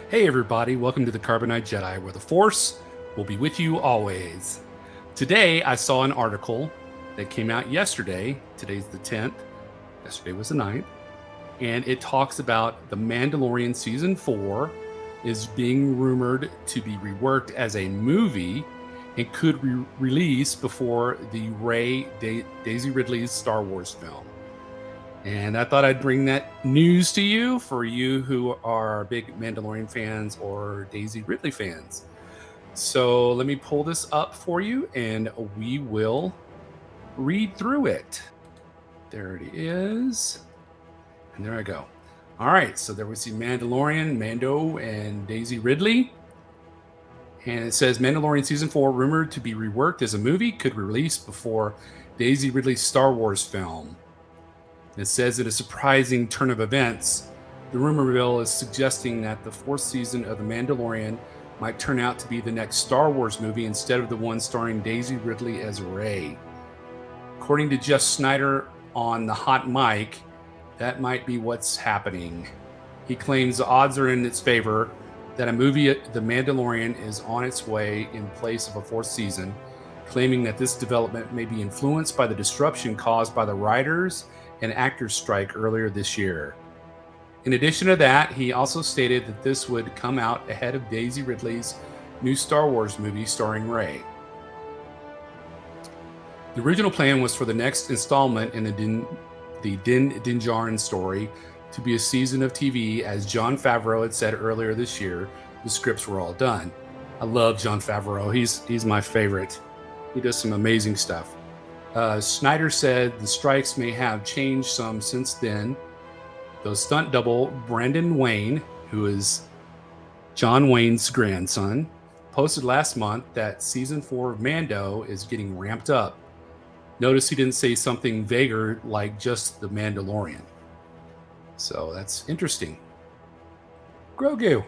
Hey everybody, welcome to the Carbonite Jedi, where the Force will be with you always. Today I saw an article that came out yesterday. Today's the 10th. Yesterday was the 9th. And it talks about The Mandalorian Season 4 is being rumored to be reworked as a movie and could release before the Daisy Ridley's Star Wars film. And I thought I'd bring that news to you for you who are big Mandalorian fans or Daisy Ridley fans. So let me pull this up for you and we will read through it. There it is. And there I go. All right, so there we see Mandalorian, Mando, and Daisy Ridley. And it says Mandalorian Season 4 rumored to be reworked as a movie, could release before Daisy Ridley's Star Wars film. It says, in a surprising turn of events, the rumor mill is suggesting that the fourth season of The Mandalorian might turn out to be the next Star Wars movie instead of the one starring Daisy Ridley as Rey. According to Jeff Snyder on the Hot Mic, that might be what's happening. He claims the odds are in its favor that a movie, The Mandalorian, is on its way in place of a fourth season, claiming that this development may be influenced by the disruption caused by the writers and actors strike earlier this year. In addition to that, he also stated that this would come out ahead of Daisy Ridley's new Star Wars movie starring Rey. The original plan was for the next installment in the Din Djarin story to be a season of TV, as Jon Favreau had said earlier this year. The scripts were all done. I love Jon Favreau. He's my favorite. He does some amazing stuff. Snyder said the strikes may have changed some since then. Though stunt double Brandon Wayne, who is John Wayne's grandson, posted last month that season 4 of Mando is getting ramped up. Notice he didn't say something vaguer like just The Mandalorian. So that's interesting. Grogu.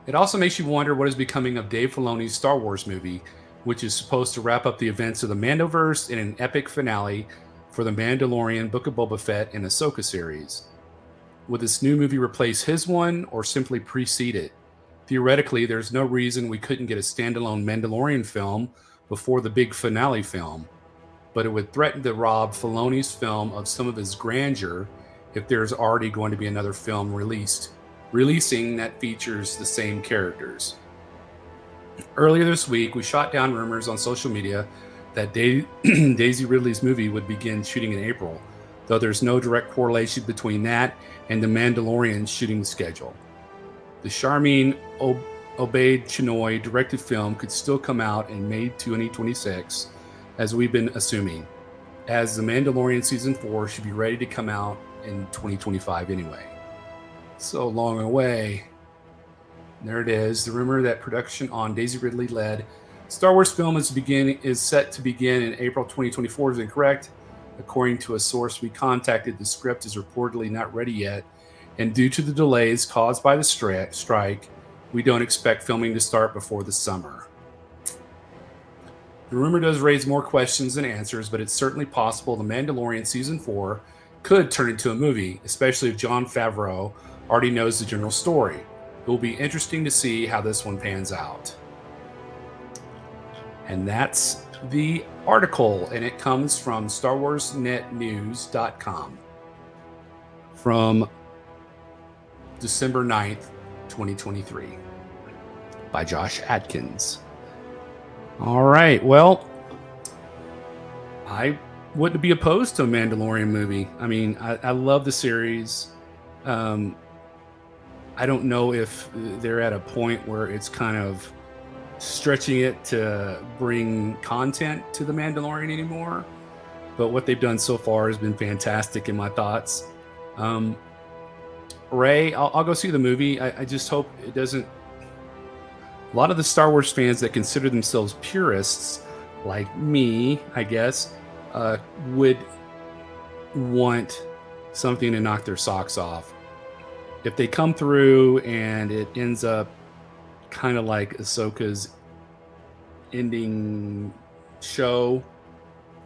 It also makes you wonder what is becoming of Dave Filoni's Star Wars movie, which is supposed to wrap up the events of the Mandoverse in an epic finale for the Mandalorian, Book of Boba Fett, and Ahsoka series. Will this new movie replace his one or simply precede it? Theoretically, there's no reason we couldn't get a standalone Mandalorian film before the big finale film, but it would threaten to rob Filoni's film of some of his grandeur if there's already going to be another film releasing that features the same characters. Earlier this week, we shot down rumors on social media that Daisy Ridley's movie would begin shooting in April, though there's no direct correlation between that and the Mandalorian shooting schedule. The Sharmeen Obaid-Chinoy directed film could still come out in May 2026, as we've been assuming, as The Mandalorian Season 4 should be ready to come out in 2025 anyway. So long away. There it is. The rumor that production on Daisy Ridley-led Star Wars film is set to begin in April 2024 is incorrect. According to a source we contacted, the script is reportedly not ready yet, and due to the delays caused by the strike, we don't expect filming to start before the summer. The rumor does raise more questions than answers, but it's certainly possible The Mandalorian Season 4 could turn into a movie, especially if Jon Favreau already knows the general story. It will be interesting to see how this one pans out. And that's the article, and it comes from StarWarsNetNews.com from December 9th, 2023 by Josh Adkins. All right, well, I wouldn't be opposed to a Mandalorian movie. I mean, I love the series. I don't know if they're at a point where it's kind of stretching it to bring content to The Mandalorian anymore, but what they've done so far has been fantastic in my thoughts. Rey, I'll go see the movie. I just hope it doesn't. A lot of the Star Wars fans that consider themselves purists, like me, I guess, would want something to knock their socks off. If they come through and it ends up kind of like Ahsoka's ending show,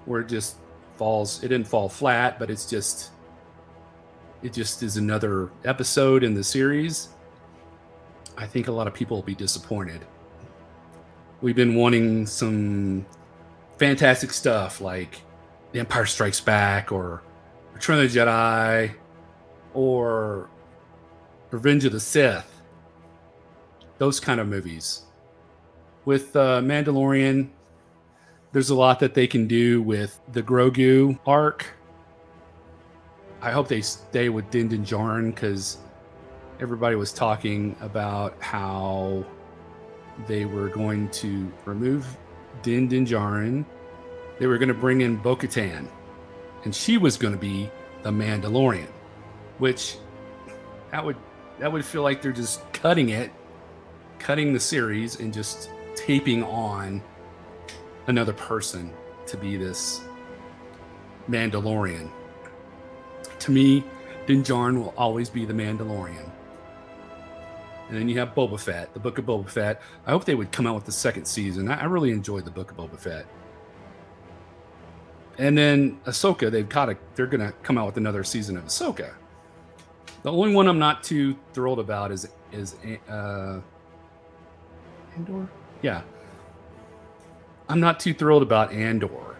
where it just falls, it didn't fall flat, but it just is another episode in the series, I think a lot of people will be disappointed. We've been wanting some fantastic stuff like The Empire Strikes Back or Return of the Jedi or Revenge of the Sith. Those kind of movies. With Mandalorian, there's a lot that they can do with the Grogu arc. I hope they stay with Din Djarin because everybody was talking about how they were going to remove Din Djarin. They were going to bring in Bo-Katan, and she was going to be the Mandalorian, which that would feel like they're just cutting the series and just taping on another person to be this Mandalorian. To me, Din Djarin will always be the Mandalorian. And then you have Boba Fett, the Book of Boba Fett. I hope they would come out with the second season. I really enjoyed the Book of Boba Fett. And then Ahsoka, they're gonna come out with another season of Ahsoka. The only one I'm not too thrilled about is Andor. Yeah, I'm not too thrilled about Andor.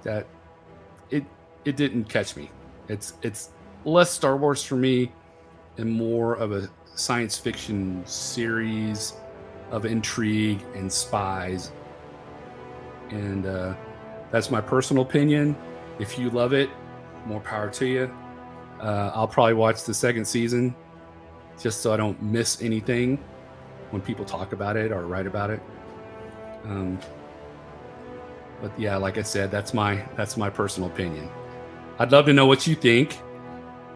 That it didn't catch me. It's less Star Wars for me and more of a science fiction series of intrigue and spies. And that's my personal opinion. If you love it, more power to you. I'll probably watch the second season just so I don't miss anything when people talk about it or write about it. But yeah, like I said, that's my personal opinion. I'd love to know what you think.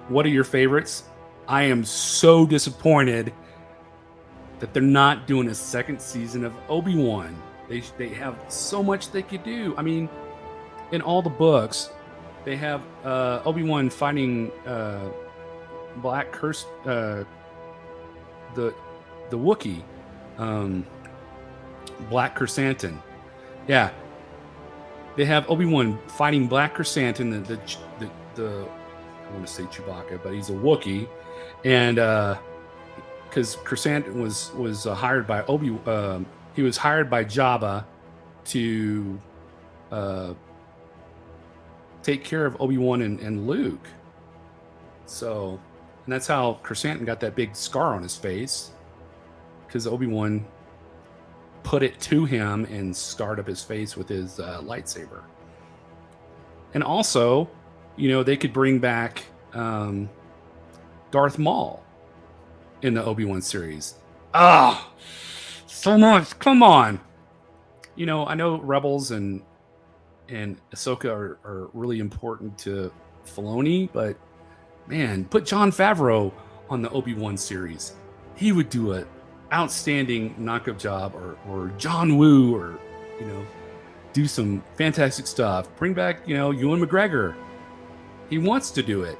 What are your favorites? I am so disappointed that they're not doing a second season of Obi-Wan. They have so much they could do. I mean, in all the books, they have Obi-Wan fighting Black Curse, the Wookiee, Black Chrysanthemum. Yeah, they have Obi-Wan fighting Black Chrysanthemum, the I want to say Chewbacca, but he's a Wookiee, and because Chrysanthemum was hired by he was hired by Jabba to take care of Obi-Wan and Luke. So, and that's how Chrysanthemum got that big scar on his face, because Obi-Wan put it to him and scarred up his face with his lightsaber. And also, they could bring back Darth Maul in the Obi-Wan series. So much. Come on. I know Rebels and Ahsoka are really important to Filoni, but man, put Jon Favreau on the Obi-Wan series. He would do an outstanding knockup job, or John Woo, or do some fantastic stuff. Bring back Ewan McGregor. He wants to do it.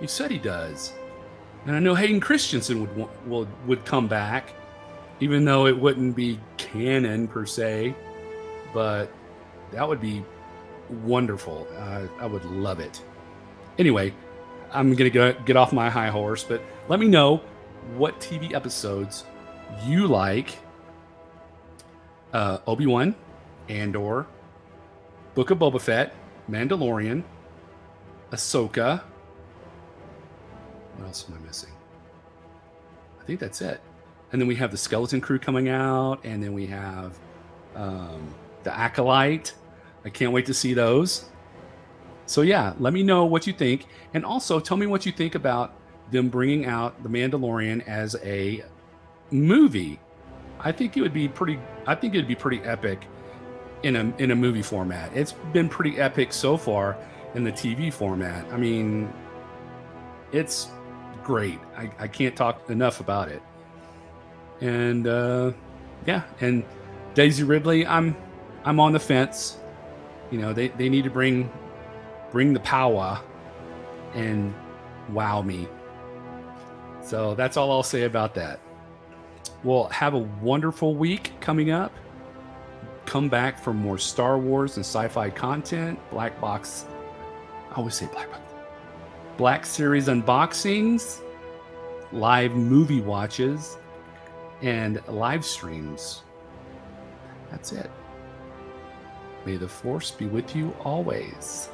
He said he does. And I know Hayden Christensen would come back, even though it wouldn't be canon per se, but that would be wonderful. I would love it. Anyway, I'm going to get off my high horse, but let me know what TV episodes you like. Obi-Wan, Andor, Book of Boba Fett, Mandalorian, Ahsoka. What else am I missing? I think that's it. And then we have the Skeleton Crew coming out, and then we have the Acolyte. I can't wait to see those. So yeah, let me know what you think, and also tell me what you think about them bringing out The Mandalorian as a movie. I think it'd be pretty epic in a movie format. It's been pretty epic so far in the TV format. I mean, it's great. I can't talk enough about it. And yeah, and Daisy Ridley, I'm on the fence. They need to bring the power and wow me. So that's all I'll say about that. Well, have a wonderful week coming up. Come back for more Star Wars and sci-fi content. Black Box. I always say Black Box. Black Series unboxings. live movie watches, and live streams. That's it. May the Force be with you always.